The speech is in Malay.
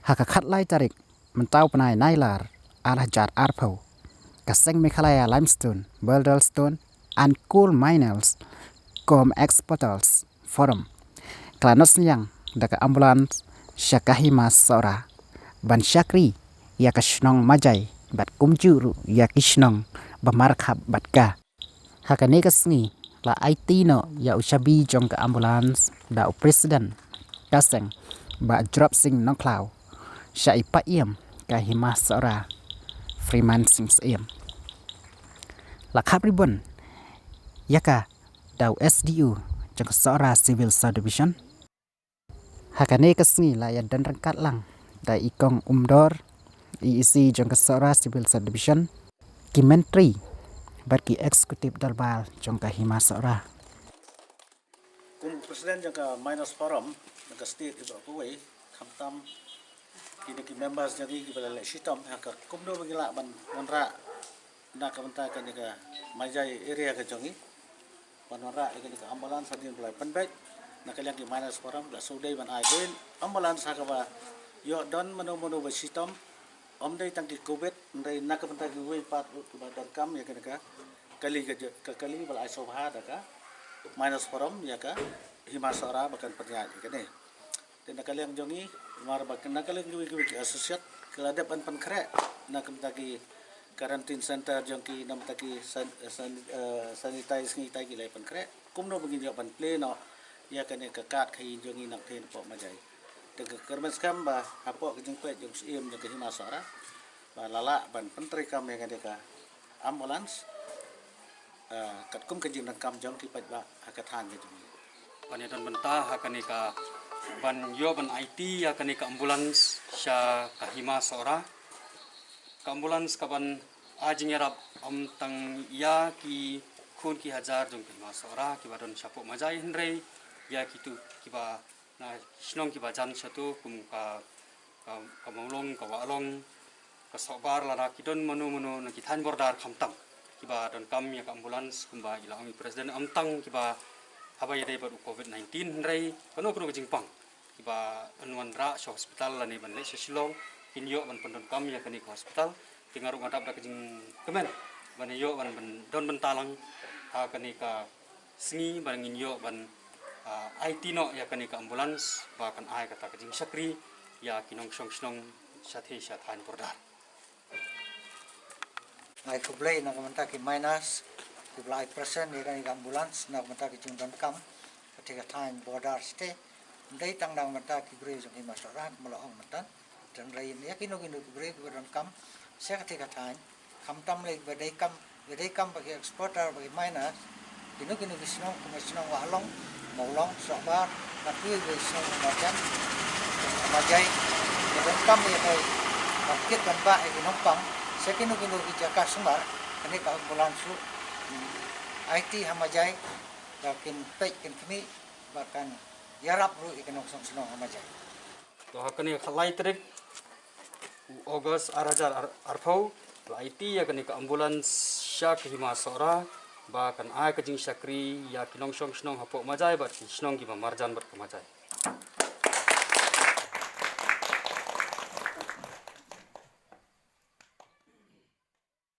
haka khatlai tarik mentau penai nailar arah jar arpau kaseng Meghalaya limestone boulder stone and coal miners com exporters forum klanos yang daka ambulans syakahima sora ban syakri ya kashnong majai bat kumjuru ya kishnong bamarkhab batka haka negasni la IT no ya ushabi jong ka ambulans da presiden kaseng ba drop sing nongklau Syai pa iem ka himas sora Freeman sing iem la khap ribon yaka dau SDU jong sora civil subdivision hakane kasni la ya dan rangkat lang da ikong umdor EEC jong sora civil subdivision kimentri bagi eksekutif dalbal jong ka himas sora kum presiden jong ka minus forum jong ka state iba kuwei khamtam kini ki members jadi ki bala shitam haka kumdo bagila ban onra na ka banta ka ni ka majai area ka jongi ban onra ka ambulans hadin bulai penbek na ka yang ki minus forum la sudai ban ai ben ambulans haka ba yo don mano ba shitam dai tangki covid dai na ka banta ki wei pat ba dar kam ya ka kali ka kali bala ai sobha da ka minus forum ya ka himasara bakan pernya ka ni dan nakaliang jongi mar bakan nakaliang giwi associate kelada pan kre nak mentaki quarantine center jongki nam taki sanitize ngi tai gilai pan kre kumno begin jo pan play no ya kane ka kat khai jongi nak ten po majai de kermen skam ba apo jeng pe jong sim jong ki himasara ba lala ban pentri kam ya kane ka ambulance kat kum ka jing kam jong ki pat ba hakathan ge jongi Panitan bentah hakane ka ban yo ban IT hakane ka ambulans sya kahima sora ka ambulans ka ban ajing yarap tang ya ki khun ki hajar jong kahima sora ki badon sapo majai henrei ya kitu ki ba na snong ki ba jan satu kum ka maulong ka walong ka sobar lara kidon manu na ki than bordar khamtam ki ba don kam ya ka ambulans kum ba ilang presiden amtang ki ba habai dai baru COVID-19 rai kono jingpang kiba anwan ra so hospital lani ban le silong kinyo ban pendon kam ya kani hospital tingaru ngadap da jing kemen ban yo ban don bentalang ha kani ka singi ban nginyo ban IT no ya kani ka ambulans ba kan ai kata jing sakri ya kinong snong sathe sathan pordar ai kublai na kamanta ki minus kublai persen ni kan ambulans na kamanta ki jungdan kam ketika time border stay dai tang dang mata ki bre jong ki masarat malaong matan dan rai ni kino bre ki dan kam se ketika time kam tam le badai kam bagi exporter bagi minus kino bisnong kumasnong walong maulong sabar tapi bisnong macam majai dan kam ya kai market kan ba e kino pam se kino ki jaka sumar kani ka ambulans su IT hamajai bakin pek kin kami bahkan yarap ru ikan song hamajai to hakani khalai trik August arajar arfau IT ya kani ka ambulans syak hima sora ba kan ai ka jing sakri ya kinong song hapo majai ba snong ki marjan bat ka majai